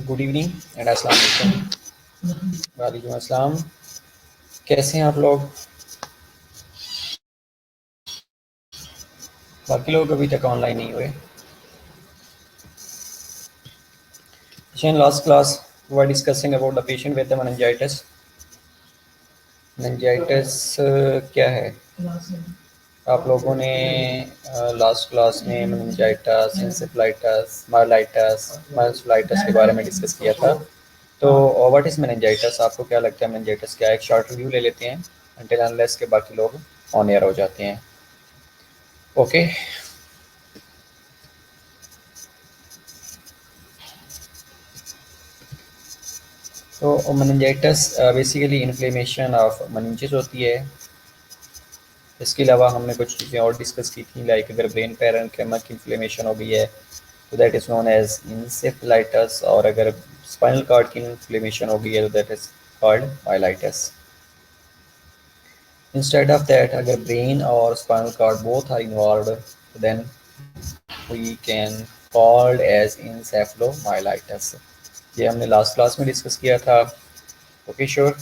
Good evening and अस्सलाम वालेकुम। वालेकुम अस्सलाम। कैसे हैं आप लोग? बाकी लोग अभी तक ऑनलाइन नहीं हुए। In last class we were discussing about the patient with the meningitis. meningitis क्या है? आप लोगों ने लास्ट क्लास में meningitis, encephalitis, myelitis के बारे में डिस्कस किया था। तो व्हाट इज़ meningitis? आपको क्या लगता है meningitis क्या है? एक शॉर्ट रिव्यू ले लेते हैं until unless के बाकी लोग ऑन एयर हो जाते हैं। ओके तो meningitis basically inflammation of meninges होती है। इसके अलावा हमने कुछ चीज़ें और डिस्कस की थी, लाइक अगर ब्रेन पैरेन्काइमा की इन्फ्लेमेशन हो गई है तो that is known as encephalitis, और अगर स्पाइनल कॉर्ड की इन्फ्लेमेशन हो गई है तो that is called myelitis. Instead of that, अगर ब्रेन और spinal cord both are involved then we can called as encephalomyelitis. ये हमने लास्ट क्लास में डिस्कस किया था। Okay sure.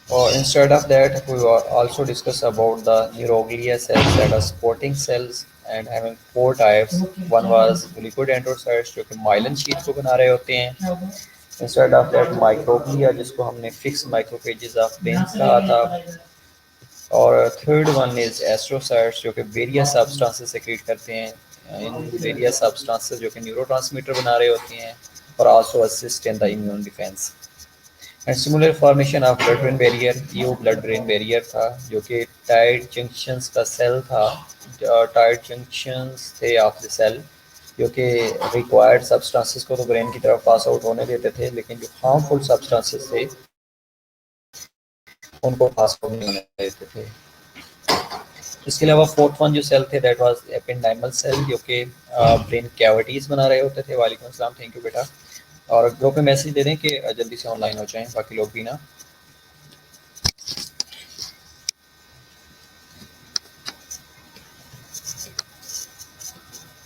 Instead of that, we will also discuss about the neuroglia cells, that are supporting cells and having four types. One was oligodendrocytes जो कि myelin sheath को बना रहे होते हैं। Instead of that, microglia जिसको हमने fixed macrophages of brains कहा था। और थर्ड वन इज एस्ट्रोसाइट्स जो कि वेरियस सब्सटेंसेस सेक्रेट करते हैं इन वेरियस सब्सटेंसेस जो कि न्यूरोट्रांसमीटर बना रहे होते हैं और also assist in the immune defence. And सिमुलर formation of blood brain barrier, ये वो ब्लड ब्रेन बैरियर था जो कि टाइड जंक्शंस का सेल था। टाइड जंक्शंस थे ऑफ द सेल जो कि रिक्वायर्ड सब्सटेंसेस को तो ब्रेन की तरफ पास आउट होने देते थे, लेकिन जो हार्मफुल सब्सटेंसेस थे उनको पास आउट नहीं होने देते थे। इसके अलावा फोर्थ वन जो सेल थे दैट वाज एपेंडाइमल सेल जो कि ब्रेन कैविटीज़ बना रहे होते थे। वालेकुम अस्सलाम, थैंक यू बेटा। और ग्रुप में मैसेज दे दें कि जल्दी से ऑनलाइन हो जाएं बाकी लोग भी ना।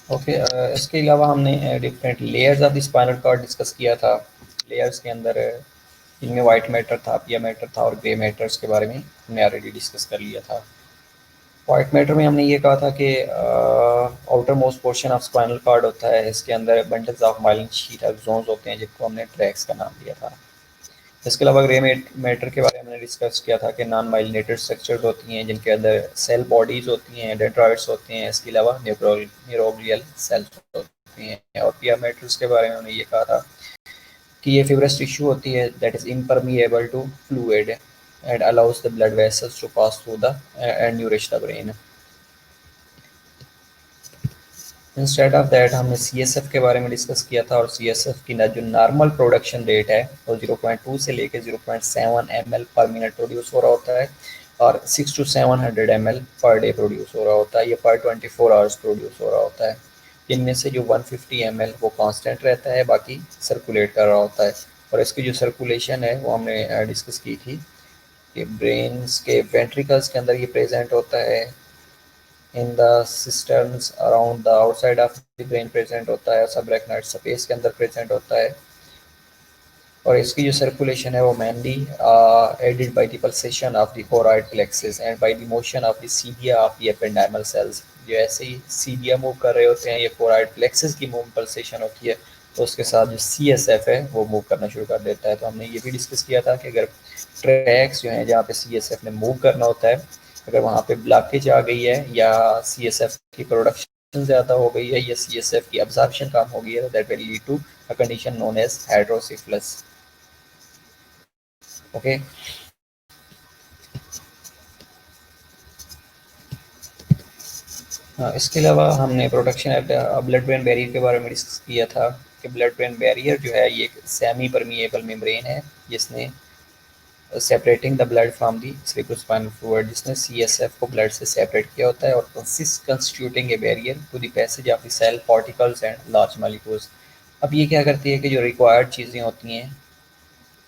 ओके इसके अलावा हमने different layers of the spinal cord discuss किया था। लेयर्स के अंदर इनमें वाइट मैटर था, पिया मैटर था और ग्रे मैटर्स के बारे में हमने ऑलरेडी डिस्कस कर लिया था। वाइट मैटर में हमने ये कहा था कि outermost portion of spinal cord होता है, इसके अंदर bundles of myelin sheath axons होते हैं जिनको हमने ट्रैक्स का नाम दिया था। इसके अलावा ग्रे मैटर के बारे में हमने डिस्कस किया था कि नॉन माइलिनेटेड स्ट्रक्चर्स होती हैं जिनके अंदर सेल बॉडीज़ होती हैं, डेंड्राइड्स होते हैं। इसके अलावा न्यूरोग्लियल सेल्स होती हैं। और पिया मैटर्स के बारे में हमने ये कहा था कि ये फिब्रस टिश्यू होती है that is impermeable to fluid and allows the blood vessels to pass through the and nourish the brain. Instead of that हमने CSF के बारे में डिस्कस किया था, और CSF की जो नॉर्मल प्रोडक्शन रेट है वो 0.2 से लेकर 0.7 ml पर मिनट प्रोड्यूस हो रहा होता है, और 6 to 700 ml per day produce हो रहा होता है। ये पर 24 आवर्स प्रोड्यूस हो रहा होता है। इनमें से जो 150 ml वो कांस्टेंट रहता है, बाकी सर्कुलेट कर रहा होता है। और इसकी जो सर्कुलेशन है वो हमने डिस्कस की थी कि ब्रेन्स के वेंट्रिकल्स के अंदर ये प्रेजेंट होता है, in the systems around the outside of the brain present होता है, सबरेक्नाइड स्पेस के अंदर प्रेजेंट होता है। और इसकी जो सर्कुलेशन है वो mainly aided by the pulsation of the choroid plexus and by the motion of the cilia of the ependymal cells. जो ऐसे ही सीडिया मूव कर रहे होते हैं, ये कोरॉइड प्लेक्सस की मूव पल्सेशन होती है, तो उसके साथ जो CSF है वो मूव करना शुरू कर देता है। तो हमने ये भी डिस्कस किया था कि अगर ट्रैक्स जो हैं जहाँ पे CSF ने मूव करना होता है, अगर वहाँ पे ब्लॉकेज आ गई है या CSF की प्रोडक्शन ज़्यादा हो गई है या CSF की अब्जॉर्प्शन कम हो गई है, that will lead to a condition known as hydrocephalus. Okay इसके अलावा हमने प्रोटेक्शन ब्लड ब्रेन बैरियर के बारे में डिस्कस किया था कि ब्लड ब्रेन बैरियर जो है ये एक सेमी परमिएबल मेम्ब्रेन है जिसने separating the blood from the cerebrospinal fluid, जिसने CSF को ब्लड से सेपरेट किया होता है, और constituting a barrier to the passage of the cell particles and large molecules. अब ये क्या करती है कि जो रिक्वायर्ड चीज़ें होती हैं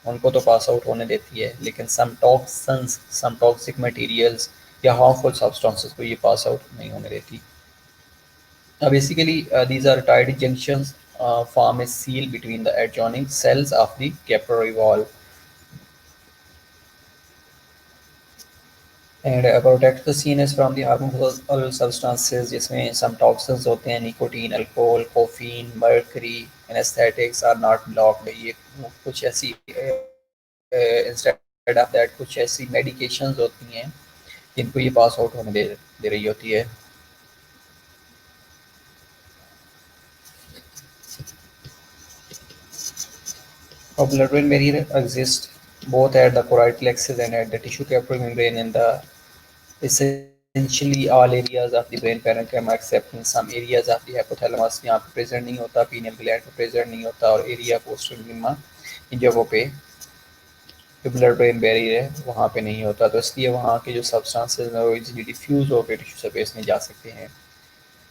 उनको तो पास आउट होने देती है, लेकिन सम टॉक्सिन्स, सम टॉक्सिक मटेरियल्स या हार्मफुल सब्सटेंसेस को ये पास आउट नहीं होने देती। Basically these are tight junctions form a seal between the adjoining cells of the capillary wall and protect the CNS from the harmful substances जिसमें some toxins होते हैं nicotine alcohol caffeine mercury anaesthetics are not blocked ये कुछ ऐसी instead of that कुछ ऐसी medications होती हैं जिनको ये पास आउट होने दे रही होती है और blood brain barrier exists both at the choroid plexus and at the tissue capillary membrane in the essentially all areas of the brain parenchyma except in some areas of the hypothalamus यहाँ पे present नहीं होता pineal gland पे present नहीं होता और area पोस्टरनिमा इन जगहों पे जो ब्लड ब्रेन बैरियर है वहाँ पे नहीं होता तो इसलिए वहाँ के जो सब्सटेंसेस हैं वो इजीली डिफ्यूज होकर टिश्यू सरफेस में जा सकते हैं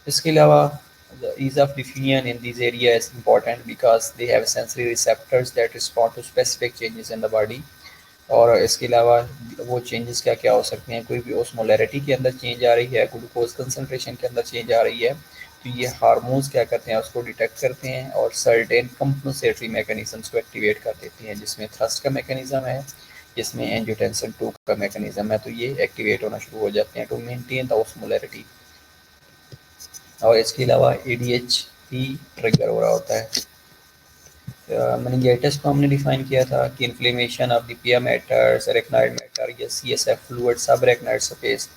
इसके अलावा the ease of diffusion in these areas is important because they have sensory receptors that respond to specific changes in the body और इसके अलावा वो चेंजेस क्या क्या हो सकते हैं कोई भी ओस्मोलैरिटी के अंदर चेंज आ रही है ग्लूकोज कंसनट्रेशन के अंदर चेंज आ रही है तो ये हार्मोन्स क्या करते हैं उसको डिटेक्ट करते हैं और सर्टेन कंपनसेटरी मैकेनिज्म्स को एक्टिवेट कर देते हैं जिसमें थ्रस्ट का मैकेनिज्म है जिसमें एंजियोटेंसिन 2 का मैकेनिज्म है तो ये एक्टिवेट होना शुरू हो जाते हैं टू मेंटेन द ओस्मोलैरिटी और इसके अलावा एडीएच भी ट्रिगर हो रहा होता है मेनिंजाइटिस को हमने डिफाइन किया था कि इन्फ्लेमेशन ऑफ द पिया मैटर सेरेक्नॉइड मैटर या सीएसएफ फ्लूइड सब रेक्नॉइड स्पेस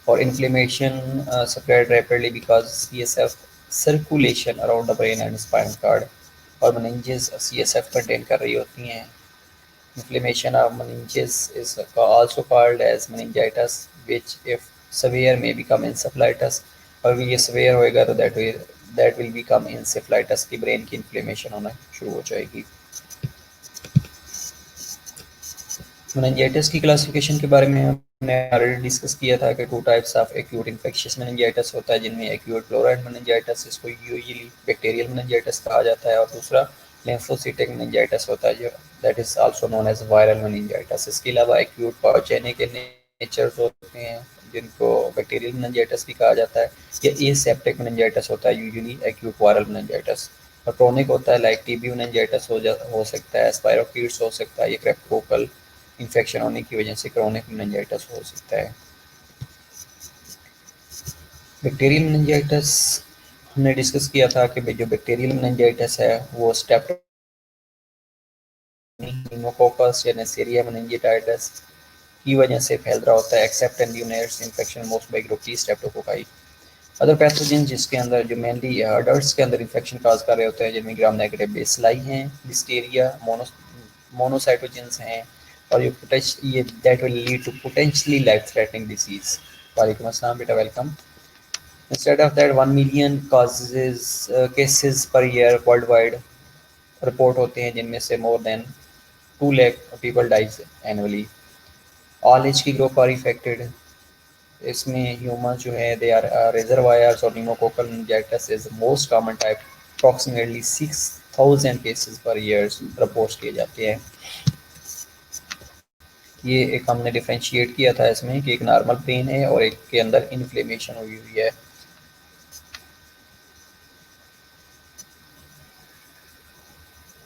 और inflammation spread rapidly because CSF circulation around the brain and spinal cord और meninges सीएसएफ कंटेन कर रही होती हैं inflammation of meninges is also called as meningitis which if severe may become encephalitis और ये severe होएगा तो that will become encephalitis की ब्रेन की इन्फ्लेमेशन होना शुरू हो जाएगी मेनिंजाइटिस की क्लासिफिकेशन के बारे में हमने ऑलरेडी डिस्कस किया था कि two types of acute infectious meningitis होता है जिनमें एक्यूट प्लोराइड मेनिंजाइटिस इसको यूजुअली बैक्टीरियल मेनिंजाइटिस कहा जाता है और दूसरा लिम्फोसिटिक मेनिंजाइटिस होता है जो that is also known as viral meningitis इसके अलावा एक्यूट पाथोजेनिक इन नेचर होते हैं जिनको बैक्टीरियल मेनिंजाइटिस भी कहा जाता है या एसेप्टिक मेनिंजाइटिस होता है यूजुअली एक्यूट वायरल मेनिंजाइटिस और क्रोनिक होता है लाइक टीबी मेनिंजाइटिस हो सकता है स्पाइरोकीट्स हो सकता है या क्रेप्टोकोकल इन्फेक्शन होने की वजह से क्रोनिक मेनिंजाइटिस हो सकता है बैक्टीरियल मेनिंजाइटिस हमने डिस्कस किया था कि जो बैक्टीरियल मेनिंजाइटिस है वो स्ट्रेप्टोकोकस या नेसेरिया मेनिंजाइटिस की वजह से फैल रहा होता है except in neonates infection most by group T streptococci other pathogen जिसके अंदर जो मेनली अडल्ट्स के अंदर इन्फेक्शन काज कर रहे होते हैं जिनमें ग्राम नेगेटिव बेसिलाई हैं लिस्टेरिया मोनोसाइटोजेंस हैं और ये that will lead to potentially life threatening disease वालेकुम अस्सलाम बेटा welcome instead of that 1 million cases per year worldwide report होते हैं जिनमें से more than 2 lakh people dies annually all age की ग्रुप आर इफेक्टेड इसमें ह्यूमन जो है दे आर रिजर्वायर्स और pneumococcal meningitis is most common type approximately 6000 cases per year report किए जाते हैं ये एक हमने डिफरेंशिएट किया था इसमें कि एक नॉर्मल पेन है और एक के अंदर इन्फ्लेमेशन हुई हुई है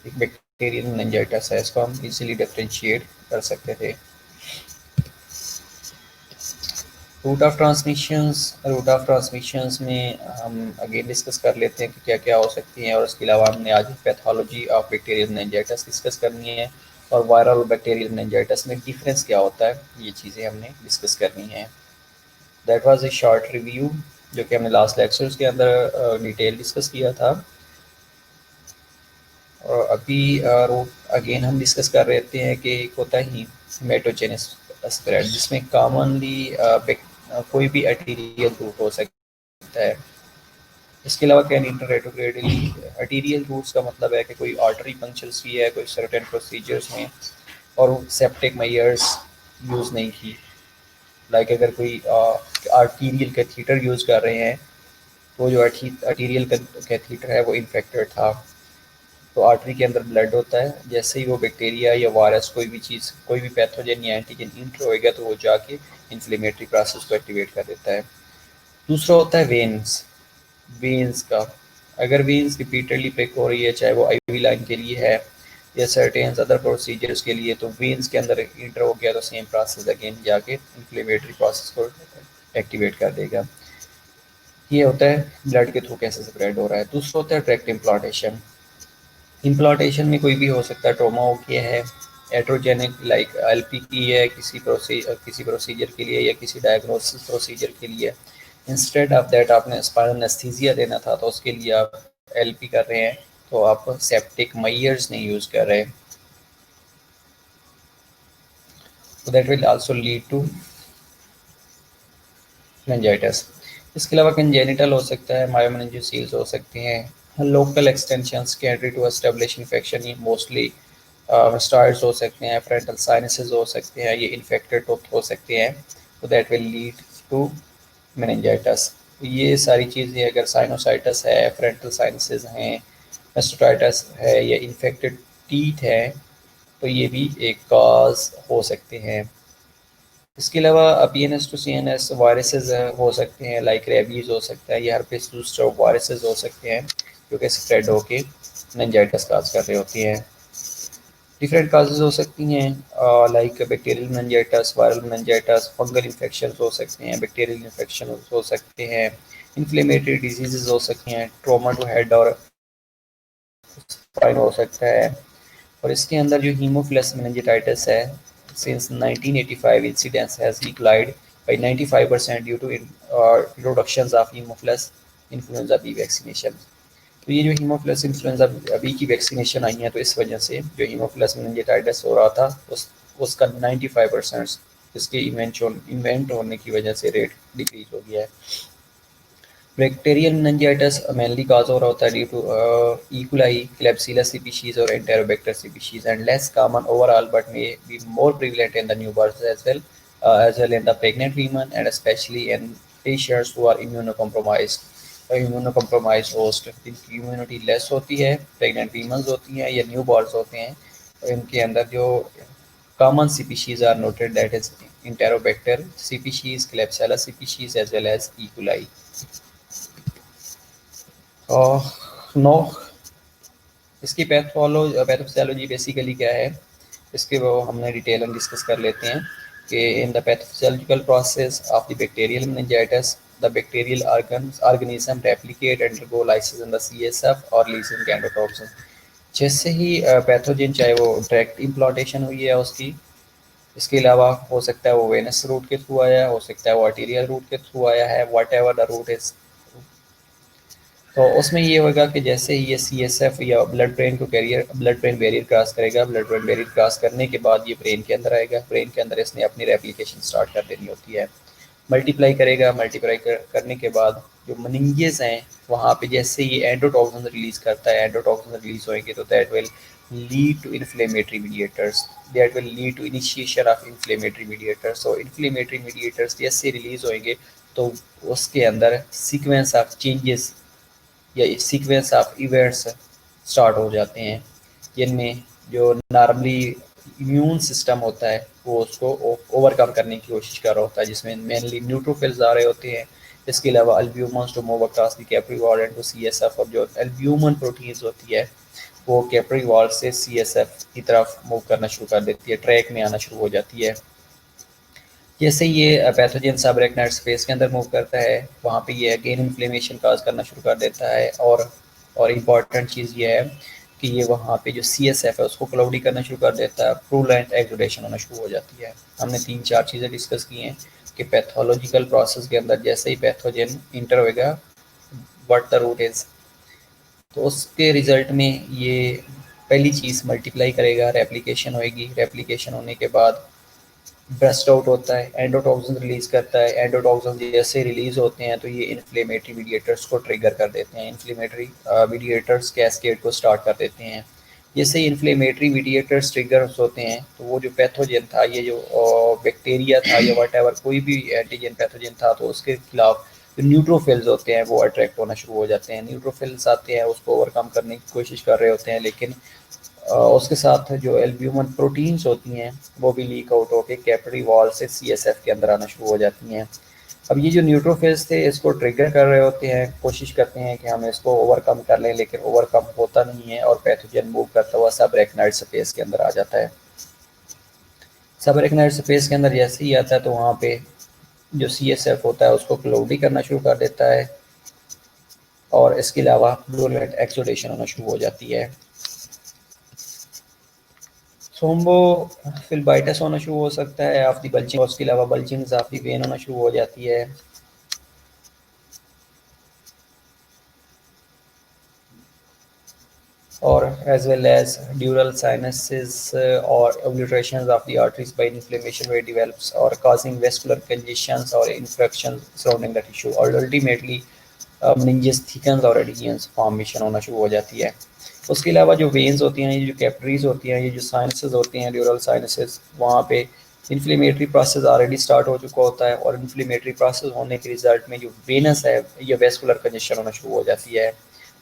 एक बैक्टीरियल मेनिंजाइटिस है इसको हम इजीली डिफरेंशिएट कर सकते थे रूट ऑफ ट्रांसमिशंस में हम अगेन डिस्कस कर लेते हैं कि क्या क्या हो सकती हैं और उसके अलावा हमने आज pathology of bacterial meningitis discuss करनी है और वायरल और बैक्टीरियल मेनिंजाइटिस में डिफरेंस क्या होता है ये चीज़ें हमने डिस्कस करनी है that was a short review जो कि हमने लास्ट लेक्चर्स के अंदर डिटेल डिस्कस किया था और अभी अगेन हम डिस्कस कर रहे हैं कि एक होता ही हेमेटोजेनस स्प्रेड जिसमें कॉमनली कोई भी आर्टीरियल रूट हो सकता है इसके अलावा कैन इंटररेट्रोग्रेडली आर्टीरियल रूट्स का मतलब है कि कोई आर्टरी पंक्चर्स की है कोई सर्टेन प्रोसीजर्स में और सेप्टिक मेजर्स यूज़ नहीं की लाइक अगर कोई आर्टीरियल कैथीटर यूज़ कर रहे हैं तो जो आर्टीरियल कैथीटर है वो इन्फेक्टेड था तो आर्टरी के अंदर ब्लड होता है जैसे ही वो बैक्टीरिया या वायरस कोई भी चीज़ कोई भी पैथोजन या एंटीजन इंटर होएगा तो वो जाके इन्फ्लेमेटरी प्रोसेस को एक्टिवेट कर देता है दूसरा होता है वेन्स का अगर वीन्स रिपीटेडली प्रिक हो रही है, चाहे वो आईवी लाइन के लिए है या सर्टेन अदर प्रोसीजर्स के लिए, तो वीन्स के अंदर इंटर हो गया तो सेम प्रोसेस अगेन जाके इन्फ्लेमेटरी प्रोसेस को एक्टिवेट कर देगा। ये होता है ब्लड के थ्रू कैसे स्प्रेड हो रहा है। दूसरा होता है डायरेक्ट इम्प्लांटेशन। इम्प्लांटेशन में कोई भी हो सकता है, ट्रोमा हो गया है, एट्रोजेनिक लाइक एलपी की है किसी प्रोसीजर के लिए या किसी डायग्नोसिस प्रोसीजर के लिए। इंस्टेड ऑफ दैट आपने स्पाइनल एनेस्थीसिया देना था तो उसके लिए आप एलपी कर रहे हैं, तो आप सेप्टिक मयर्स नहीं यूज़ कर रहे, तो that will also lead to meningitis. इसके अलावा कंजेनिटल हो सकता है, मायोमेनिंजियोसील्स हो सकते हैं, local extension cautery to establish infection, ये मोस्टली स्टार्स हो सकते हैं, फ्रंटल साइनसेस हो सकते हैं, ये इन्फेक्टेड हो सकते हैं, तो that will lead to meningitis. ये सारी चीज़ें अगर साइनोसाइटिस है, फ्रंटल साइनसेस हैं, मेस्टाइटिस है या इन्फेक्टेड टीथ है, तो ये भी एक काज हो सकते हैं। इसके अलावा पीएनएस टू सीएनएस वायरसेस हो सकते हैं, लाइक रेबीज हो सकता है, या हर्पिस जोस्टर वायरसेस हो सकते हैं जो कि स्प्रेड होके मेनिंजाइटिस काज कर रहे होती हैं। डिफरेंट काजेज हो सकती हैं, like bacterial meningitis, viral meningitis, fungal infection हो सकते हैं, बैक्टीरियल इन्फेक्शन हो सकते हैं, इन्फ्लेमेटरी डिजीजेज हो सकते हैं, ट्रोमा टू हेड और स्पाइन हो सकता है। और इसके अंदर जो हीमोफिलस मेनिंजाइटिस है, since 1985 incidence has declined by 95% due to introductions of Haemophilus influenza B vaccination। तो ये जो हीमोफिलस इन्फ्लुएंजा बी की वैक्सीनेशन आई है, तो इस वजह से जो हीमोफिलस मेनिंजाइटिस हो रहा था उसका 95% इसके इन्वेंट होने की वजह से रेट डिक्रीज हो गया है। बैक्टीरियल मेनिंजाइटिस मेनली काज हो रहा होता है due to E coli, klebsiella species और enterobacter species, and less common overall but may be more prevalent in the new birth as well in the pregnant women and especially in patients who are immunocompromised। Immunocompromise host जिनकी immunity less होती है, pregnant women's होती हैं या new borns होते हैं, तो इनके अंदर जो common species are noted that is enterobacter species, klebsiella species as well as E coli. No, इसकी पैथोफिजियोलॉजी बेसिकली क्या है, इसके वो हमने डिटेल में डिस्कस कर लेते हैं कि in the pathophysiological process of the bacterial meningitis the bacterial organism replicate undergo lysis in the CSF और लीजिंग एंडोटॉक्सिन। जैसे ही पैथोजन, चाहे वो डायरेक्ट इम्प्लांटेशन हुई है उसकी, इसके अलावा हो सकता है वो वेनस रूट के थ्रू आया है, हो सकता है वो आर्टीरियल रूट के थ्रू आया है, whatever the route is, तो उसमें ये होगा कि जैसे ही ये सीएसएफ या ब्लड ब्रेन बैरियर क्रॉस करेगा, ब्लड ब्रेन बैरियर क्रॉस करने के बाद ये ब्रेन के अंदर आएगा, ब्रेन के अंदर इसने अपनी रेप्लिकेशन स्टार्ट कर देनी होती है, मल्टीप्लाई करेगा, करने के बाद जो मनिंजेस हैं वहाँ पे जैसे ये एंडोटॉक्सिन रिलीज करता है, एंडोटॉक्सिन रिलीज होंगे तो that will lead to inflammatory mediators, that will lead to initiation of inflammatory mediators. तो इन्फ्लेमेटरी मीडिएटर्स जैसे रिलीज होंगे तो उसके अंदर सीक्वेंस ऑफ चेंजेस या सीक्वेंस ऑफ इवेंट्स स्टार्ट हो जाते हैं, जिनमें जो नॉर्मली इम्यून सिस्टम होता है वो उसको ओवरकम करने की कोशिश कर रहा होता है, जिसमें मेनली न्यूट्रोफिल्स आ रहे होते हैं। इसके अलावा albumins to move across the capillary wall and to CSF, और जो अल्ब्यूमन प्रोटीन्स होती है वो कैपिलरी वॉल से सीएसएफ की तरफ मूव करना शुरू कर देती है, ट्रैक में आना शुरू हो जाती है। जैसे ये पैथोजन सब अरेक्नोइड स्पेस के अंदर मूव करता है, वहाँ पे ये अगेन इन्फ्लेमेशन काज करना शुरू कर देता है, और इम्पॉर्टेंट चीज़ ये है कि ये वहाँ पे जो सीएसएफ है उसको क्लाउडी करना शुरू कर देता है, प्रूलेंट एक्सुडेशन होना शुरू हो जाती है। हमने 3-4 चीज़ें डिस्कस की हैं कि पैथोलॉजिकल प्रोसेस के अंदर जैसे ही पैथोजन इंटर होगा, व्हाट द रूट इज, तो उसके रिजल्ट में ये पहली चीज़ मल्टीप्लाई करेगा, रेप्लिकेशन होएगी, रेप्लिकेशन होने के बाद ब्रस्ट आउट होता है, एंडोटॉक्सिन रिलीज करता है, एंडोटॉक्सिन जैसे रिलीज होते हैं तो ये इन्फ्लेमेटरी मीडिएटर्स को ट्रिगर कर देते हैं, इन्फ्लेमेटरी मीडिएटर्स कैस्केड को स्टार्ट कर देते हैं। जैसे इन्फ्लेमेटरी मीडिएटर्स ट्रिगर्स होते हैं तो वो जो पैथोजन था, ये जो बैक्टीरिया था या वट एवर कोई भी एंटीजन पैथोजन था, तो उसके खिलाफ जो न्यूट्रोफिल्स होते हैं वो अट्रैक्ट होना शुरू हो जाते हैं, न्यूट्रोफिल्स आते हैं उसको ओवरकम करने की कोशिश कर रहे होते हैं, लेकिन उसके साथ जो एल्ब्यूमिन प्रोटीन्स होती हैं वो भी लीक आउट होकर कैपिलरी वॉल से सीएसएफ के अंदर आना शुरू हो जाती हैं। अब ये जो न्यूट्रोफिल्स थे इसको ट्रिगर कर रहे होते हैं, कोशिश करते हैं कि हम इसको ओवरकम कर लें, लेकिन ओवरकम होता नहीं है और पैथोजन मूव करता हुआ सब अरेक्नोइड स्पेस के अंदर आ जाता है। सब अरेक्नोइड स्पेस के अंदर जैसे ही आता है तो वहाँ पे जो CSF होता है उसको क्लाउडी करना शुरू कर देता है और इसके अलावा ब्लूलेट एक्सोडेशन होना शुरू हो जाती है। थ्रोम्बोफिलबाइटिस होना शुरू हो सकता है ऑफ दी बल्जिंग, और उसके अलावा बल्जिंग ऑफ दी वेन होना शुरू हो जाती है। और as well as dural sinuses or obliterations of the arteries by inflammation where it develops or causing vascular congestions or infection surrounding the tissue, और ultimately meninges thickens और adhesions formation होना शुरू हो जाती है। उसके अलावा जो वेन्स होती हैं, ये जो कैपिलरीज होती हैं, ये जो साइनसेस होती हैं, ड्यूरल साइनसेस, वहाँ पे इन्फ्लेमेटरी प्रोसेस ऑलरेडी स्टार्ट हो चुका होता है और इन्फ्लेमेटरी प्रोसेस होने के रिजल्ट में जो वेनस है ये वेस्कुलर कंजेशन होना शुरू हो जाती है।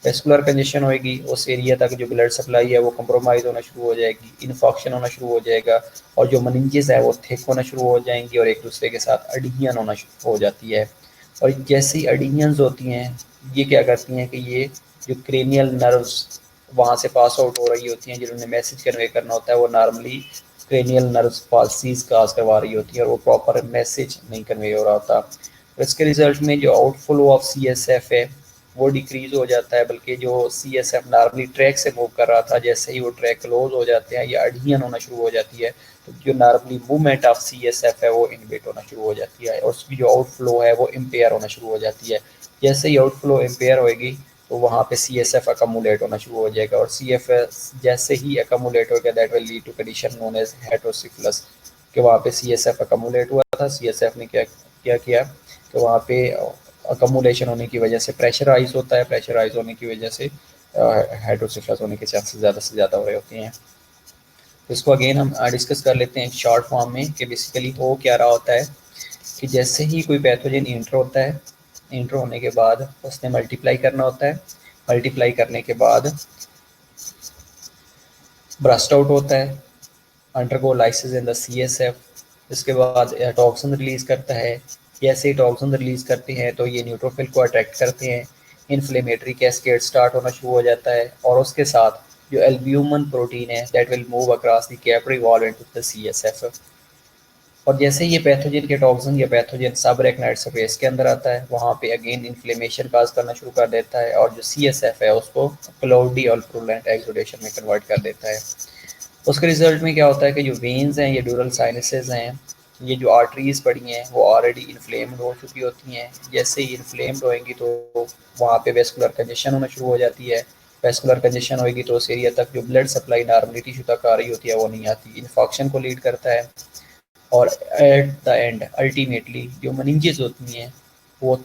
वेस्कुलर कंजेशन होएगी, उस एरिया तक जो ब्लड सप्लाई है वो कंप्रोमाइज़ होना शुरू हो जाएगी, इन्फॉक्शन होना शुरू हो जाएगा और जो मेनिंजेस है वो थिक होना शुरू हो जाएंगी और एक दूसरे के साथ अडीनियन होना शुरू हो जाती है। और जैसे ही अडीनियंस होती हैं ये क्या करती हैं कि ये जो क्रेनियल नर्व्स वहाँ से पास आउट हो रही होती हैं, जिन्होंने मैसेज कन्वे करना होता है, वो नॉर्मली क्रेनियल नर्व्स पाल्सीज काज करवा रही होती है और वो प्रॉपर मैसेज नहीं कन्वे हो रहा होता। तो इसके रिजल्ट में जो आउटफ्लो ऑफ CSF है वो डिक्रीज हो जाता है, बल्कि जो CSF नॉर्मली ट्रैक से मूव कर रहा था, जैसे ही वो ट्रैक क्लोज हो जाते हैं या अडहियन होना शुरू हो जाती है तो जो नॉर्मली मूवमेंट ऑफ CSF है वो इनहिबिट होना शुरू हो जाती है और उसकी जो आउटफ्लो है वो इम्पेयर होना शुरू हो जाती है। जैसे ही आउटफ्लो इम्पेयर होएगी तो वहाँ पे CSF अकमुलेट होना शुरू हो जाएगा और CSF जैसे ही अकमुलेट हो गया that will lead to condition known as hydrocephalus, कि वहाँ पे CSF अकमुलेट हुआ था। CSF ने क्या क्या किया कि वहाँ पे अकमुलेशन होने की वजह से प्रेशराइज होता है, प्रेशराइज होने की वजह से हाइड्रोसिफलस होने के चांसेस ज़्यादा से ज़्यादा हो रहे होते हैं। तो इसको अगेन हम डिस्कस कर लेते हैं शॉर्ट फॉर्म में कि बेसिकली हो क्या रहा होता है कि जैसे ही कोई पैथोजन इंटर होता है, इंटर होने के बाद उसने मल्टीप्लाई करना होता है, मल्टीप्लाई करने के बाद ब्रस्ट आउट होता है, undergo lysis in the CSF, इसके बाद टॉक्सिन रिलीज करता है। जैसे ही टॉक्सिन रिलीज करते हैं तो ये न्यूट्रोफिल को अट्रैक्ट करते हैं, इन्फ्लेमेटरी कैस्केड स्टार्ट होना शुरू हो जाता है और उसके साथ जो एल्ब्यूमिन प्रोटीन है that will move across the capillary wall into the CSF। और जैसे ये पैथोजन के टॉक्सिन या पैथोजन सब अरेक्नोइड स्पेस के अंदर आता है, वहाँ पे अगेन इन्फ्लेमेशन काज करना शुरू कर देता है और जो CSF है उसको क्लाउडी और प्रूलेंट एक्सुडेशन में कन्वर्ट कर देता है। उसके रिजल्ट में क्या होता है कि जो वेन्स हैं, ये ड्यूरल साइनसेस हैं, ये जो आर्टरीज पड़ी हैं वो ऑलरेडी इन्फ्लेम्ड हो चुकी होती हैं। जैसे ही इन्फ्लेम्ड होएंगी तो वहाँ पे वेस्कुलर कंजेशन होना शुरू हो जाती है। वेस्कुलर कंजेशन होएगी तो उस एरिया तक जो ब्लड सप्लाई नॉर्मली टिश्यू तक आ रही होती है वो नहीं आती, इन्फॉक्शन को लीड करता है और एट द एंड अल्टीमेटली जो मेनिंजेस होती हैं वो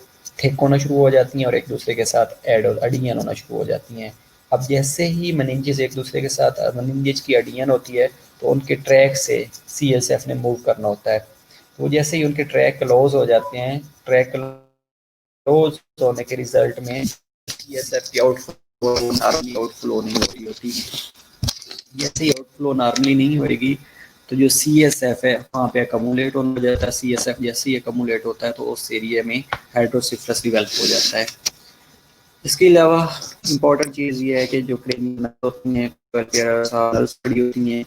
थिक होना शुरू हो जाती हैं और एक दूसरे के साथ अडियन होना शुरू हो जाती हैं। अब जैसे ही मेनिंजेस एक दूसरे के साथ मेनिंजेस की अडियन होती है तो उनके ट्रैक से CSF ने मूव करना होता है। तो जैसे ही उनके ट्रैक क्लोज हो जाते हैं, ट्रैक क्लोज होने के रिजल्ट में CSF की आउटफ्लो नहीं हो रही होती। जैसे ही आउटफ्लो नॉर्मली नहीं होएगी तो जो CSF है वहाँ पे अकमुलेट होने जाता है। CSF जैसे ही अकमुलेट होता है तो उस एरिया में हाइड्रोसिफलस डेवलप हो जाता है। इसके अलावा इम्पॉर्टेंट चीज़ ये है कि जो क्रेनियल होती हैं पड़ी होती हैं,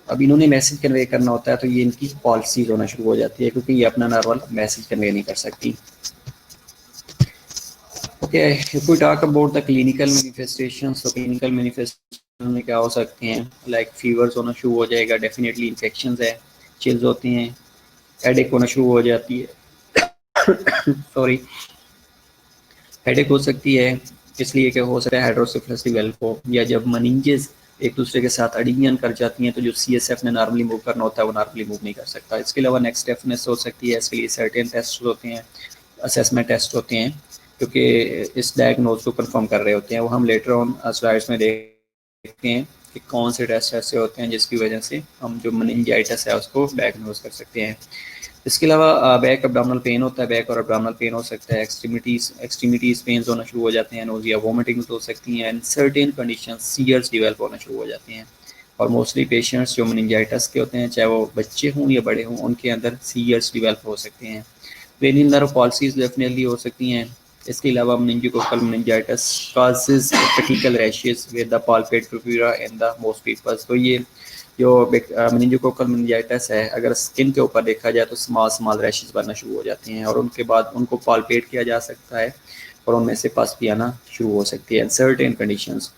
अब इन्होंने मैसेज कन्वे करना होता है तो ये इनकी पॉलिसीज होना शुरू हो जाती है क्योंकि ये अपना नॉर्मल मैसेज कन्वे नहीं कर सकती। Okay, if we talk about the clinical manifestations, तो क्लिनिकल मैनिफेस्टेशन में क्या हो सकते हैं, लाइक फीवर्स होना शुरू हो जाएगा, डेफिनेटली इन्फेक्शंस है, चिल्स होती हैं, हेडेक होना शुरू हो जाती है सॉरी हेडेक हो सकती है इसलिए कि हो सकता है हाइड्रोसिफलस डेवलप हो, या जब मेनिंजेस एक दूसरे के साथ अडिनियन कर जाती हैं तो जो CSF ने नॉर्मली मूव करना होता है वो नॉर्मली मूव नहीं कर सकता। इसके अलावा नेक्स्ट डेफनेस हो सकती है, इसके लिए सर्टेन टेस्ट होते हैं, असेसमेंट टेस्ट होते हैं क्योंकि इस डायग्नोज को कंफर्म कर रहे होते हैं। वो हम लेटर ऑन स्लाइड्स में देखते हैं कि कौन से टेस्ट ऐसे होते हैं जिसकी वजह से हम जो मेनिंजाइटिस है उसको डायग्नोज कर सकते हैं। इसके अलावा बैक अब्डोमिनल पेन होता है, बैक और अब्डोमिनल पेन हो सकता है, एक्सट्रीमिटीज पेन होना शुरू हो जाते हैं, नोजिया वोमिटिंग हो सकती हैं, and certain condition seizures develop होना शुरू हो जाते हैं। और मोस्टली पेशेंट्स जो मेनिंजाइटिस के होते हैं, चाहे वो बच्चे हों या बड़े हों, उनके अंदर सीवियर्स डेवलप हो सकते हैं। क्रेनियल नर्व पॉलिसीज डेफिनेटली हो सकती हैं। इसके अलावा meningococcal meningitis causes petechial rashes with the palpable purpura in the most peoples. तो ये जो मेनिंजियोकोकल मेनिंजाइटिस है, अगर स्किन के ऊपर देखा जाए तो स्मॉल स्मॉल रैशेस बनना शुरू हो जाती हैं और उनके बाद उनको पाल्पेट किया जा सकता है और उनमें से पस भी आना शुरू हो सकती है इन सर्टेन कंडीशंस।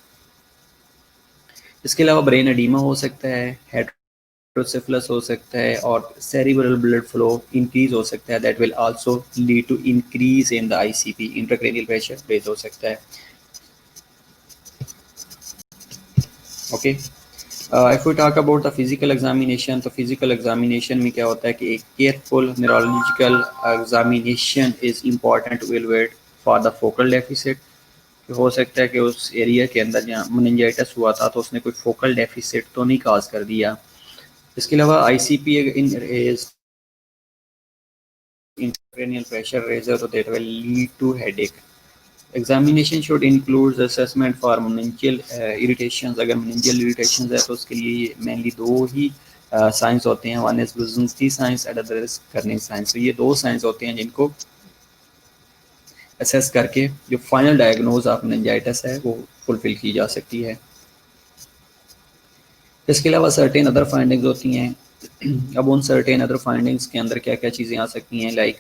इसके अलावा ब्रेन एडीमा हो सकता है, हेड्रोसेफलस हो सकता है और सेरिब्रल ब्लड फ्लो इंक्रीज हो सकता है। That will also lead to increase in the ICP, intracranial pressure raise हो सकता है। Okay, if we talk about the physical examination, तो फिजिकल एग्जामिनेशन में क्या होता है कि एक careful neurological examination is important to evaluate for the focal deficit. हो सकता है कि उस एरिया के अंदर जहाँ मेनिंजाइटिस हुआ था तो उसने कोई फोकल डेफिसिट तो नहीं काज कर दिया। इसके अलावा ICP in intracranial pressure raiser, so that will lead to headache. Examination should include assessment for meningeal irritations. अगर meningeal irritations है तो उसके लिए mainly दो ही साइंस होते हैं, one is Brudzinski signs and other is Kernig signs. तो ये दो साइंस होते हैं जिनको असेस करके जो फाइनल डायग्नोज ऑफ मेनिंजाइटिस है वो फुलफिल की जा सकती है। इसके अलावा सर्टेन अदर फाइंडिंग्स होती हैं। अब उन सर्टेन अदर फाइंडिंग्स के अंदर क्या क्या चीज़ें आ सकती हैं, लाइक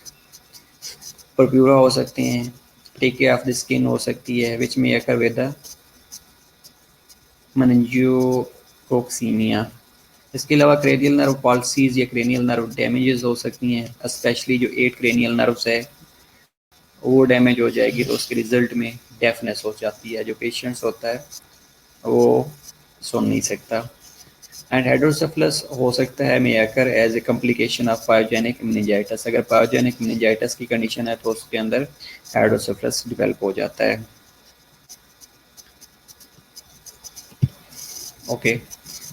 परप्यूरा हो सकते हैं, टेके ऑफ द स्किन हो सकती है विच में अकर विद मेनिंजियोकोक्सीमिया। इसके अलावा क्रेनियल नर्व पॉलिसीज या क्रेनियल नर्व डैमेजेस हो सकती हैं, स्पेशली जो 8 क्रेनियल नर्व्स है वो डैमेज हो जाएगी तो उसके रिजल्ट में डेफनेस हो जाती है। जो पेशेंट्स होता है वो सुन नहीं सकता। एंड हाइड्रोसेफलस हो सकता है may occur as a complication of pyogenic meningitis. अगर पायोजेनिक मेनिंजाइटिस की कंडीशन है तो उसके अंदर हाइड्रोसेफलस डेवलप हो जाता है। ओके,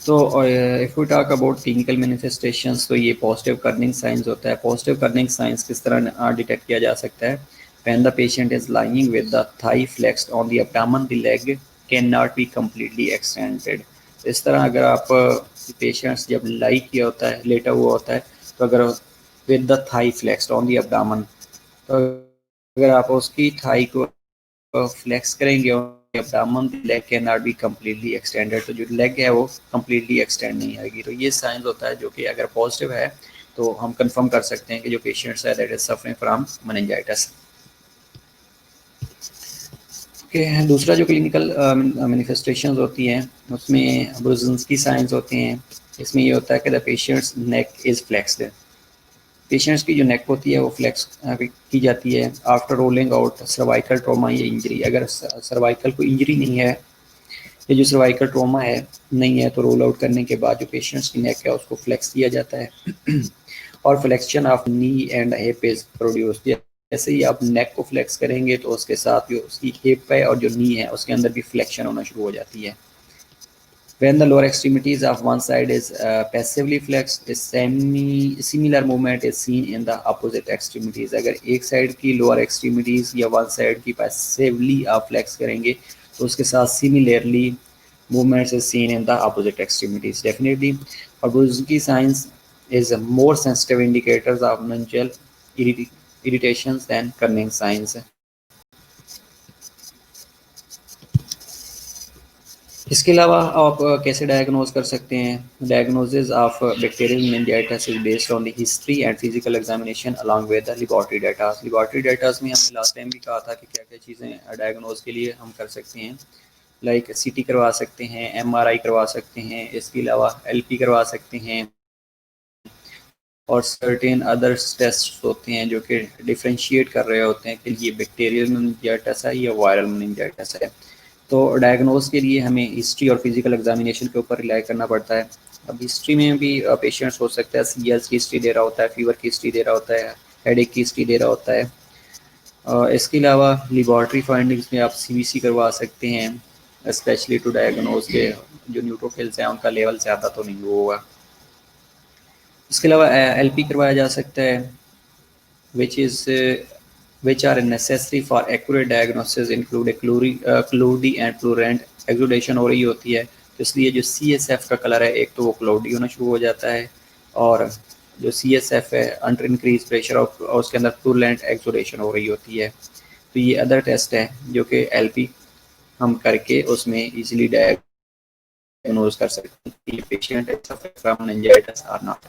तो if we talk about clinical manifestations, तो ये पॉजिटिव कर्निंग साइंस होता है। पॉजिटिव कर्निंग साइंस किस तरह डिटेक्ट किया जा सकता है? When the patient is lying with the thigh flexed on the abdomen, the leg can not be completely extended. इस तरह अगर आप पेशेंट्स जब लाई किया होता है, लेटा हुआ होता है, तो अगर with the thigh flexed on the abdomen, तो अगर आप उसकी थाई को फ्लेक्स करेंगे और abdomen leg can not be completely extended, तो जो लेग है वो कम्प्लीटली एक्सटेंड नहीं आएगी। तो ये साइंस होता है जो कि अगर पॉजिटिव है तो हम कंफर्म कर सकते हैं कि जो पेशेंट्स है that is suffering from meningitis. Okay, दूसरा जो क्लिनिकल मैनिफेस्टेशंस होती हैं उसमें ब्रुजिंस्की साइंस होते हैं। इसमें ये होता है कि the patients neck is flexed. Patients की जो नेक होती है वो फ्लेक्स की जाती है after rolling out cervical trauma या इंजरी। अगर सर्वाइकल को इंजरी नहीं है या जो सर्वाइकल ट्रॉमा है नहीं है तो रोल आउट करने के बाद जो पेशेंट्स की नेक है उसको फ्लेक्स किया जाता है और flexion of knee and hip is produced. जैसे ही आप नेक को फ्लेक्स करेंगे तो उसके साथ जो उसकी हिप है और जो नी है उसके अंदर भी फ्लेक्शन होना शुरू हो जाती है। When the lower extremities of one side is passively flexed, a similar movement is seen in the opposite extremities. अगर एक साइड की lower extremities या one side की passively आप flex करेंगे तो उसके साथ similarly movements is seen in the opposite extremities. Definitely, और Brudzinski signs is a more sensitive indicators of meningeal irritations than Kerning signs. इसके अलावा आप कैसे डायग्नोज कर सकते हैं? Diagnosis of bacterial meningitis is based on the history and physical examination along with the laboratory data. Laboratory data में हमने last time भी कहा था कि क्या क्या चीज़ें डायग्नोज के लिए हम कर सकते हैं, लाइक सीटी करवा सकते हैं, एमआरआई करवा सकते हैं, इसके अलावा एलपी करवा सकते हैं और सर्टेन अदर टेस्ट होते हैं जो कि डिफ्रेंशिएट कर रहे होते हैं कि ये बैक्टीरियल मेनिंजाइटिस है या वायरल मेनिंजाइटिस है। तो डायग्नोज के लिए हमें हिस्ट्री और फिजिकल एग्जामिनेशन के ऊपर रिलाई करना पड़ता है। अब हिस्ट्री में भी पेशेंट्स हो सकता है सीएस की हिस्ट्री दे रहा होता है, फीवर की हिस्ट्री दे रहा होता है, हेडेक की हिस्ट्री दे रहा होता है। इसके अलावा लेबॉर्ट्री फाइंडिंग्स में आप सीबीसी करवा सकते हैं, स्पेशली टू डायग्नोज के जो न्यूट्रोफिल्स हैं उनका लेवल ज़्यादा तो नहीं होगा। इसके अलावा एलपी करवाया जा सकता है which are necessary for accurate diagnosis include cloudy and purulent exudation हो रही होती है तो इसलिए जो CSF का कलर है एक तो वो क्लाउडी होना शुरू हो जाता है, और जो CSF है अंडर इंक्रीज प्रेशर और उसके अंदर प्रूलेंट एक्सोडेशन हो रही होती है। तो ये अदर टेस्ट है जो कि LP हम करके उसमें इजीली डायग्नोज कर सकते हैं कि patient from meningitis or not.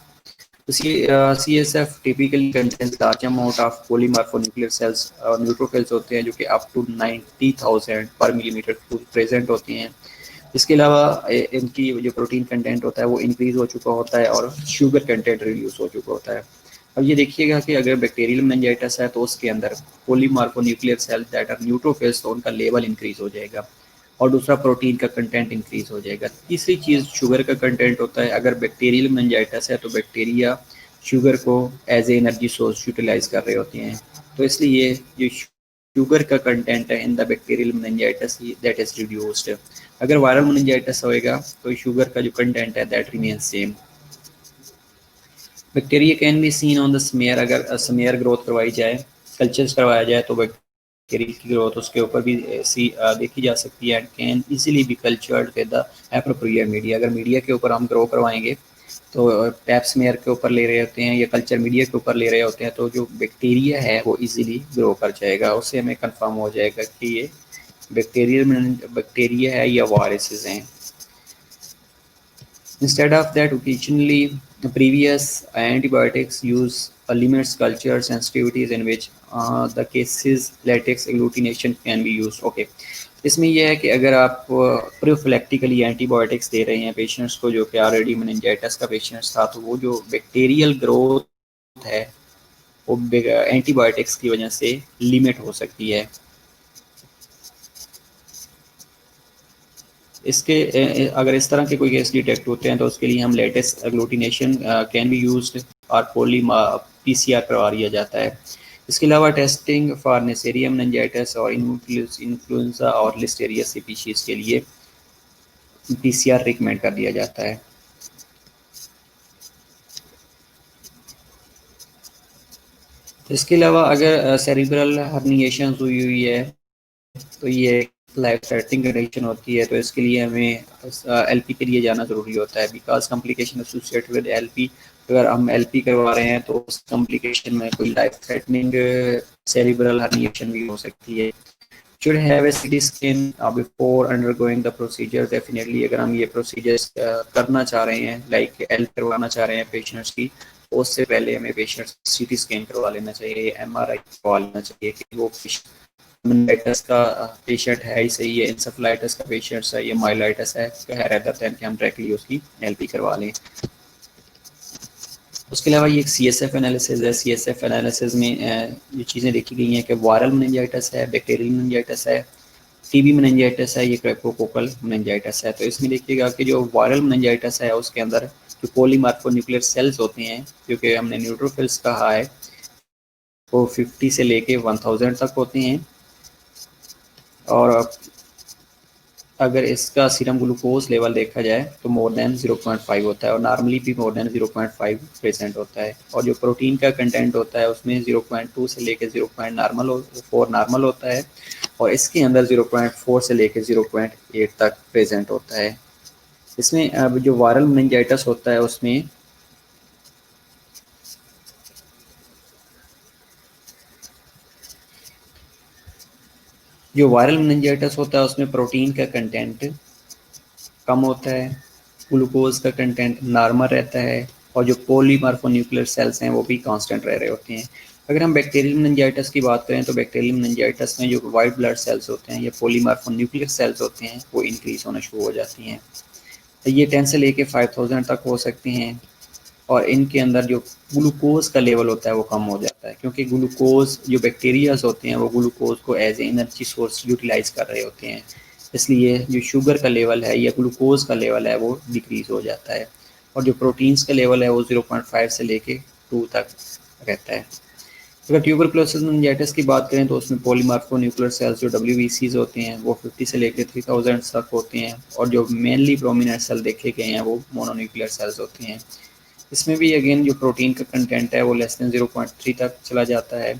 तो CSF typically contains large amount of polymorphonuclear cells और न्यूट्रोफिल्स होते हैं जो कि अप टू 90,000 पर मिलीमीटर क्यूब प्रेजेंट होती हैं। इसके अलावा इनकी जो प्रोटीन कंटेंट होता है वो इंक्रीज हो चुका होता है और शुगर कंटेंट रिड्यूस हो चुका होता है। अब ये देखिएगा कि अगर बैक्टीरियल मेनिंजाइटिस है तो उसके अंदर पोलीमार्फोन्यूक्लियर सेल दैट आर न्यूट्रोफिल्स, तो उनका लेवल इंक्रीज हो जाएगा, और दूसरा प्रोटीन का कंटेंट इंक्रीज हो जाएगा। तीसरी चीज़ शुगर का कंटेंट होता है। अगर बैक्टीरियल मेनिंजाइटिस है तो बैक्टीरिया शुगर को as a energy source utilise कर रहे होते हैं, तो इसलिए जो शुगर का कंटेंट है in the bacterial meningitis that is reduced. अगर वायरल मेनिंजाइटिस होएगा तो शुगर का जो कंटेंट है that remain same. Bacteria can be seen on the smear. अगर स्मेयर ग्रोथ करवाई जाए, कल्चर्स करवाया जाए, तो बैक्टीरिया की ग्रोथ उसके ऊपर भी देखी जा सकती है। And can easily B cultured with the appropriate media. अगर मीडिया के ऊपर हम ग्रो करवाएंगे तो टैप स्मेयर के ऊपर ले रहे होते हैं या कल्चर मीडिया के ऊपर ले रहे होते हैं, तो जो बैक्टीरिया है वो इजीली ग्रो कर जाएगा। उससे हमें कंफर्म हो जाएगा कि ये बैक्टीरिया है या वायरसेस हैं। Instead of that, occasionally previous antibiotics use limits culture sensitivities in which the cases latex agglutination can be used. Okay. इसमें यह है कि अगर आप प्रोफिलैक्टिकली एंटीबायोटिक्स दे रहे हैं पेशेंट्स को जो कि ऑलरेडी मेनिंजाइटिस का पेशेंट्स था, तो वो जो बैक्टीरियल ग्रोथ है वो एंटीबायोटिक्स की वजह से लिमिट हो सकती है। इसके अगर इस तरह के कोई केस डिटेक्ट होते हैं तो उसके लिए हम latest agglutination can be used और PCR करवा दिया जाता है। इसके अलावा टेस्टिंग फॉर नेसेरियम मेनिंजाइटिस और इन्फ्लुएंजा और लिस्टेरिया स्पीशीज के लिए PCR रिकमेंड कर दिया जाता है। इसके अलावा अगर सेरिब्रल हर्निएशन हुई है तो ये लाइफ थ्रेटनिंग कंडीशन होती है, तो इसके लिए हमें LP के लिए जाना ज़रूरी होता है। Because complication associated with LP, अगर हम LP करवा रहे हैं तो उस कॉम्प्लिकेशन में कोई लाइफ थ्रेटनिंग सेरिब्रल हर्निएशन भी हो सकती है। Should have a CT scan before undergoing the procedure. Definitely अगर हम ये प्रोसीजर्स करना चाह रहे हैं, लाइक LP करवाना चाह रहे हैं पेशेंट्स की, तो उससे पहले हमें पेशेंट्स CT स्कैन करवा लेना चाहिए, MRI करवा लेना चाहिए कि वो मेनिंजाइटिस का पेशेंट है ही सही है, इंसेफेलाइटिस का पेशेंट है, ये माइलाइटिस है, रेदर देन कि हम डायरेक्टली उसकी LP करवा लें। उसके अलावा ये एक CSF एनालिसिस है। CSF एनालिसिस में ये चीज़ें देखी गई हैं कि वायरल मेनिंजाइटिस है, बैक्टीरियल मेनिंजाइटिस है, TB मेनिंजाइटिस है, ये क्रेप्टोकोकल मेनिंजाइटिस है। तो इसमें देखिएगा कि जो वायरल मेनिंजाइटिस है उसके अंदर जो पोलीमार्फोन्यूक्लियर सेल्स होते हैं, क्योंकि हमने न्यूट्रोफिल्स कहा है, वो 50 से लेके 1000 तक होते हैं, और अगर इसका सीरम ग्लूकोज लेवल देखा जाए तो मोर देन 0.5 होता है, और नॉर्मली भी मोर देन 0.5 प्रेजेंट होता है। और जो प्रोटीन का कंटेंट होता है उसमें 0.2 से लेके 0.4 नॉर्मल होता है, और इसके अंदर 0.4 से लेके 0.8 तक प्रेजेंट होता है। इसमें अब जो वायरल मेनिंजाइटिस होता है उसमें उसमें प्रोटीन का कंटेंट कम होता है, ग्लूकोज का कंटेंट नॉर्मल रहता है, और जो पोलीमार्फोन्यूक्लियर सेल्स हैं वो भी कांस्टेंट रह रहे होते हैं। अगर हम बैक्टीरियल मेनिंजाइटिस की बात करें तो बैक्टीरियल मेनिंजाइटिस में जो वाइट ब्लड सेल्स होते हैं या पोलीमार्फोन्यूक्लियर सेल्स होते हैं वो इंक्रीज होना शुरू हो जाती हैं। ये 10 से लेके 5000 तक हो सकते हैं, और इनके अंदर जो ग्लूकोज का लेवल होता है वो कम हो जाता है, क्योंकि ग्लूकोज जो बैक्टीरियाज होते हैं वो ग्लूकोज को as a energy source utilise कर रहे होते हैं, इसलिए जो शुगर का लेवल है या ग्लूकोज का लेवल है वो डिक्रीज हो जाता है, और जो प्रोटीन्स का लेवल है वो 0.5 से लेके 2 तक रहता है। अगर ट्यूबरकुलोसिस मेनिंजाइटिस की बात करें तो उसमें पोलीमार्फोन्यूक्लियर सेल्स जो WBCs होते हैं वो 50 से लेकर 3000 तक होते हैं, और जो मेनली प्रोमिनेंट सेल देखे गए हैं वो मोनोन्यूक्लियर सेल्स होते हैं। इसमें भी अगेन जो प्रोटीन का कंटेंट है वो लेस देन 0.3 तक चला जाता है,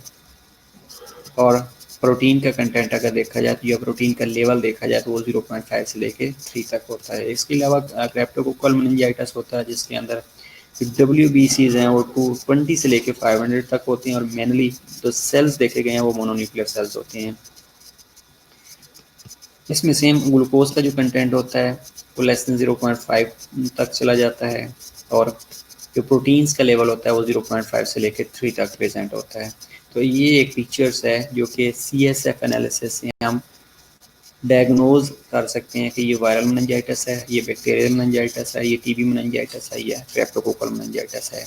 और प्रोटीन का कंटेंट अगर देखा जाए तो या प्रोटीन का लेवल देखा जाए तो वो 0.5 से लेके 3 तक होता है। इसके अलावा क्रेप्टोकोकल मेनिंजाइटिस होता है जिसके अंदर WBCs हैं वो 220 से लेके 500 तक होती हैं, और मेनली जो सेल्स देखे गए हैं वो मोनोन्यूक्लियर सेल्स होती हैं। इसमें सेम ग्लूकोज का जो कंटेंट होता है वो लेस देन 0.5 तक चला जाता है, और जो प्रोटीन्स का लेवल होता है वो 0.5 से लेकर 3 तक प्रेजेंट होता है। तो ये एक फीचर्स है जो कि CSF एनालिसिस से हम डायग्नोज कर सकते हैं कि ये वायरल मेनिंजाइटिस है, ये बैक्टीरियल मेनिंजाइटिस है, ये TB मेनिंजाइटिस है, या क्रेप्टोकोकल मेनिंजाइटिस है।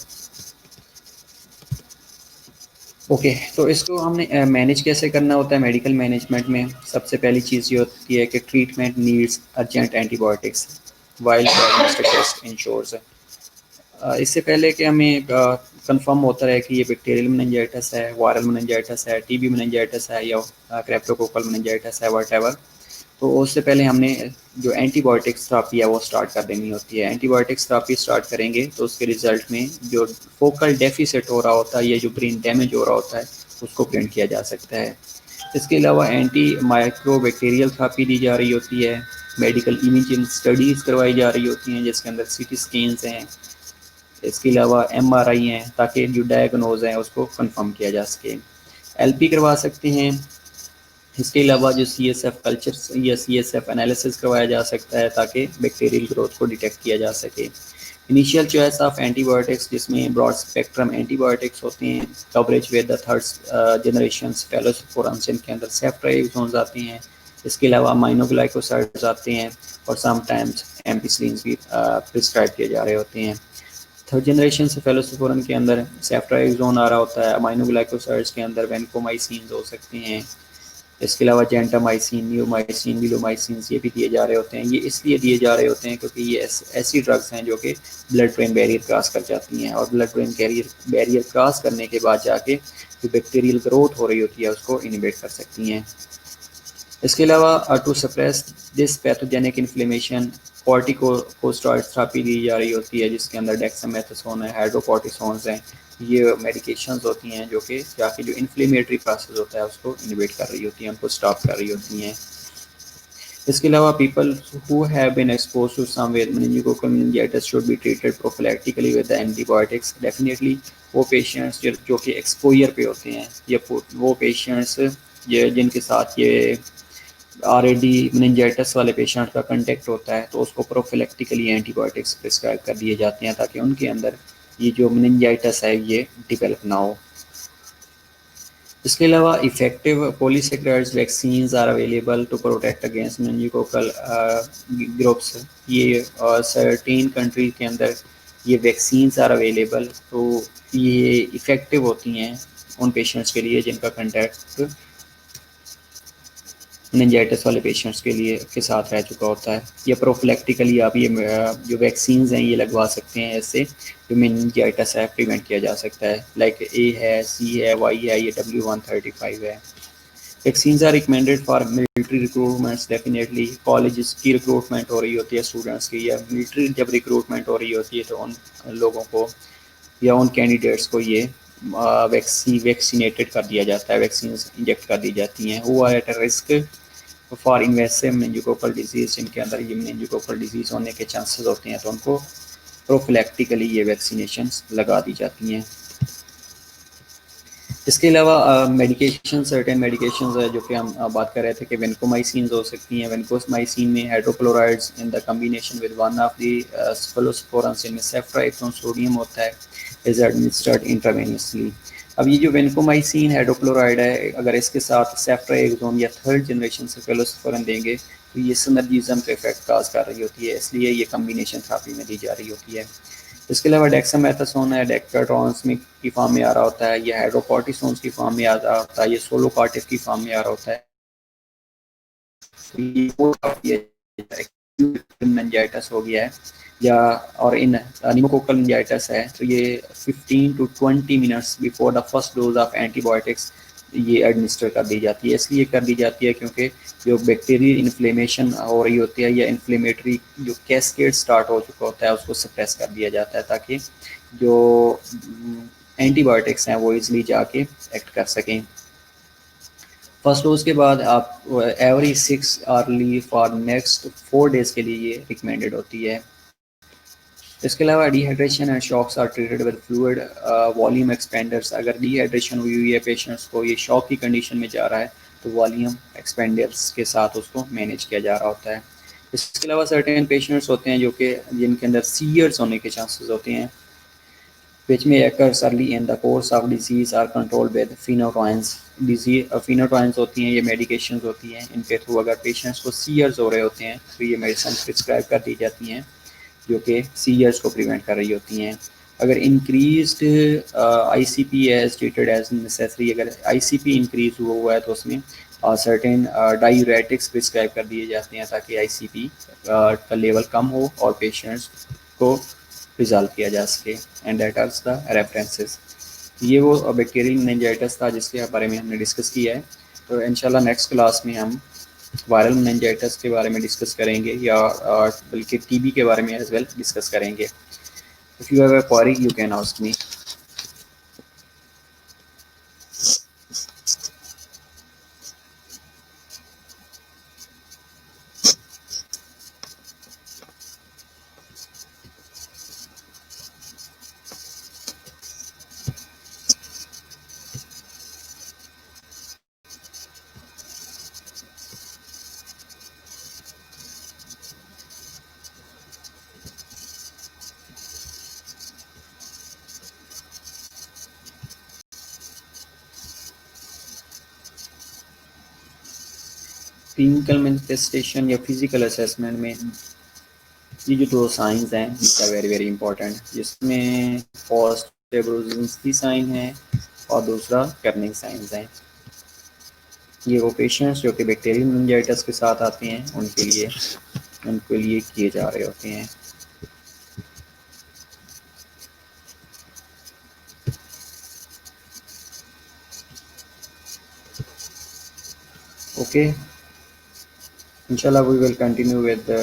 ओके, तो इसको हमने मैनेज कैसे करना होता है मेडिकल मैनेजमेंट में। सबसे पहली चीज़ ये होती है कि treatment needs urgent antibiotics while diagnostic test ensures. इससे पहले कि हमें कंफर्म होता है कि ये बैक्टीरियल मेनिंजाइटिस है, वायरल मेनिंजाइटिस है, TB मेनिंजाइटिस है, या क्रेप्टोकोकल मेनिंजाइटिस है, व्हाटएवर, तो उससे पहले हमने जो एंटीबायोटिक्स थेरेपी है वो स्टार्ट कर देनी होती है। एंटीबायोटिक्स थेरेपी स्टार्ट करेंगे तो उसके रिजल्ट में जो फोकल डेफिसिट हो रहा होता है या जो ब्रेन डैमेज हो रहा होता है उसको प्रिवेंट किया जा सकता है। इसके अलावा एंटी माइक्रोबैक्टीरियल थेरेपी दी जा रही होती है, मेडिकल इमेजिंग स्टडीज़ करवाई जा रही होती हैं जिसके अंदर CT स्कैन्स हैं, इसके अलावा MRI हैं, ताकि जो डायग्नोज है उसको कंफर्म किया जा सके। LP करवा सकते हैं। इसके अलावा जो CSF कल्चर या CSF एनालिसिस करवाया जा सकता है ताकि बैक्टीरियल ग्रोथ को डिटेक्ट किया जा सके। इनिशियल चॉइस ऑफ एंटीबायोटिक्स जिसमें ब्रॉड स्पेक्ट्रम एंटीबायोटिक्स होते हैं, coverage with the third generation cephalosporins जिनके अंदर सेफ्ट्राइजोन्स आते हैं। इसके अलावा अमाइनोग्लाइकोसाइड्स आते हैं, और समटाइम्स एम्पिसिलिन्स भी प्रिस्क्राइब किए जा रहे होते हैं। थर्ड जनरेशन से फेलोस्पोरम के अंदर सेफ्ट्राइजोन आ रहा होता है, अमाइनोग्लाइकोसाइड्स के अंदर वेनकोमाइसिन हो सकते हैं। इसके अलावा जेंटामाइसिन, नियोमाइसिन, मिलोमाइसिन ये भी दिए जा रहे होते हैं। ये इसलिए दिए जा रहे होते हैं क्योंकि ये ऐसी ड्रग्स हैं जो कि ब्लड ब्रेन बैरियर क्रॉस कर जाती हैं, और ब्लड ब्रेन बैरियर क्रॉस करने के बाद जाके जो बैक्टीरियल ग्रोथ हो रही होती है उसको इनिबिट कर सकती हैं। इसके अलावा to suppress this pathogenic inflammation corticosteroid therapy दी जा रही होती है जिसके अंदर डेक्सामेथासोन है, हाइड्रोकोर्टिसोन्स हैं। ये मेडिकेशंस होती हैं जो कि जाके जो इन्फ्लेमेटरी प्रोसेस होता है उसको इनिबिट कर रही होती हैं, उनको स्टॉप कर रही होती हैं। इसके अलावा people who have been exposed to some with meningococcal meningitis should be treated prophylactically with the antibiotics. Definitely वो पेशेंट्स जो कि एक्सपोजर पे होते हैं, या वो पेशेंट्स ये जिनके साथ ये ऑलरेडी मेनिंजाइटिस वाले पेशेंट का कंटेक्ट होता है तो उसको प्रोफिलैक्टिकली एंटीबायोटिक्स प्रिस्क्राइब कर दिए जाते हैं ताकि उनके अंदर ये जो मेनिंजाइटिस है ये डेवलप ना हो। इसके अलावा effective polysaccharides vaccines are available to protect against meningococcal groups. ये सर्टेन कंट्री के अंदर ये वैक्सीन्स आर अवेलेबल, तो ये इफ़ेक्टिव होती हैं उन पेशेंट्स के लिए जिनका कंटेक्ट मेनिंजाइटिस वाले पेशेंट्स के लिए के साथ रह चुका होता है। या प्रोफिलैक्टिकली आप ये जो वैक्सीन्स हैं ये लगवा सकते हैं, इससे जो मेनिंजाइटिस है प्रिवेंट किया जा सकता है। लाइक A है, C है, Y है, ये W135 है। Vaccines are recommended for military recruitments. Definitely college की रिक्रूटमेंट हो रही होती है स्टूडेंट्स की, या मिलिट्री जब रिक्रूटमेंट हो रही होती है तो उन लोगों को या उन कैंडिडेट्स को ये वैक्सीनेटेड कर दिया जाता है, वैक्सीन इंजेक्ट कर दी जाती हैं। Who are at risk for invasive meningococcal disease, जिनके अंदर ये मेनिंजियोकोकल डिजीज़ होने के चांसेस होते हैं तो उनको प्रोफिलैक्टिकली ये वैक्सीनेशन लगा दी जाती हैं। इसके अलावा मेडिकेशन सर्टेन मेडिकेशंस है जो कि हम बात कर रहे थे कि वेनकोमाइसिन हो सकती हैं। वेनकोमाइसिन में hydrochlorides in the combination with one of the cephalosporins इनमें सेफ्ट्राइक्सोन सोडियम होता है, इज एडमिनिस्टर्ड इंट्रावेनसली। अब ये जो वेनकोमाइसिन हाइड्रोक्लोराइड है, अगर इसके साथ सेफ्ट्राइक्सोन या थर्ड जनरेशन सेफेलोस्पोरन देंगे तो ये सिनर्जिज्म का इफेक्ट काज कर रही होती है, इसलिए ये कम्बिनेशन थेरेपी में दी जा रही होती है। इसके अलावा डेक्सामेथासोन है, डेक्टाट्रॉन्स में की फॉर्म में आ रहा होता है, ये हाइड्रोकॉर्टिसोन्स की फॉर्म में आ रहा होता है, ये सोलोकार्टिव की फॉर्म में आ रहा होता है। मेनिंजाइटिस हो गया है या और इन निमोकोकल मेनिंजाइटिस है तो ये 15 to 20 minutes before the first dose of antibiotics ये एडमिनिस्टर कर दी जाती है। इसलिए कर दी जाती है क्योंकि जो बैक्टीरियल इन्फ्लेमेशन हो रही होती है या इन्फ्लेमेटरी जो कैस्केड स्टार्ट हो चुका होता है उसको सप्रेस कर दिया जाता है ताकि जो एंटीबायोटिक्स हैं वो इजीली जाके एक्ट कर सकें। फर्स्ट डोज के बाद आप every 6 hourly for next 4 days के लिए ये रिकमेंडेड होती है। इसके अलावा dehydration and shocks are treated with fluid volume expanders. अगर डिहाइड्रेशन हुई है पेशेंट्स को, ये शॉक की कंडीशन में जा रहा है, तो वॉल्यूम एक्सपेंडर्स के साथ उसको मैनेज किया जा रहा होता है। इसके अलावा सर्टेन पेशेंट्स होते हैं जो कि जिनके अंदर सीवियर्स होने के चांसेस होते हैं, which may occur early in the course of disease are controlled with phenotonies। phenotonies होती हैं, ये medications होती हैं, इनके थ्रू अगर पेशेंट्स को सीयर्स हो रहे होते हैं तो ये मेडिसिन प्रिस्क्राइब कर दी जाती हैं जो कि सीयर्स को प्रिवेंट कर रही होती हैं। अगर increased ICP as treated as necessary, अगर ICP इंक्रीज हुआ है तो उसमें सर्टेन डायूरेटिक्स प्रिस्क्राइब कर दिए जाते हैं ताकि ICP का लेवल कम हो और पेशेंट्स को रिजॉल्व किया जा सके। And that are the references. ये वो बैक्टीरियल मेनिंजाइटिस था जिसके बारे में हमने डिस्कस किया है। तो इंशाल्लाह नेक्स्ट क्लास में हम वायरल मेनिंजाइटिस के बारे में डिस्कस करेंगे या बल्कि TB के बारे में एज वेल डिस्कस करेंगे। If you have a query you can ask me. Clinical manifestation या फिजिकल असेसमेंट में ये जो 2 साइंस हैं इसका वेरी वेरी इंपॉर्टेंट, जिसमें फर्स्ट एब्रोजेंसी साइन है और दूसरा कर्निंग साइंस है। ये वो पेशेंट्स जो कि बैक्टीरियल मेनिंजाइटिस के साथ आते हैं उनके लिए किए जा रहे होते हैं। Okay, inshallah we will continue with the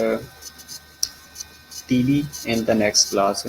TB in the next class.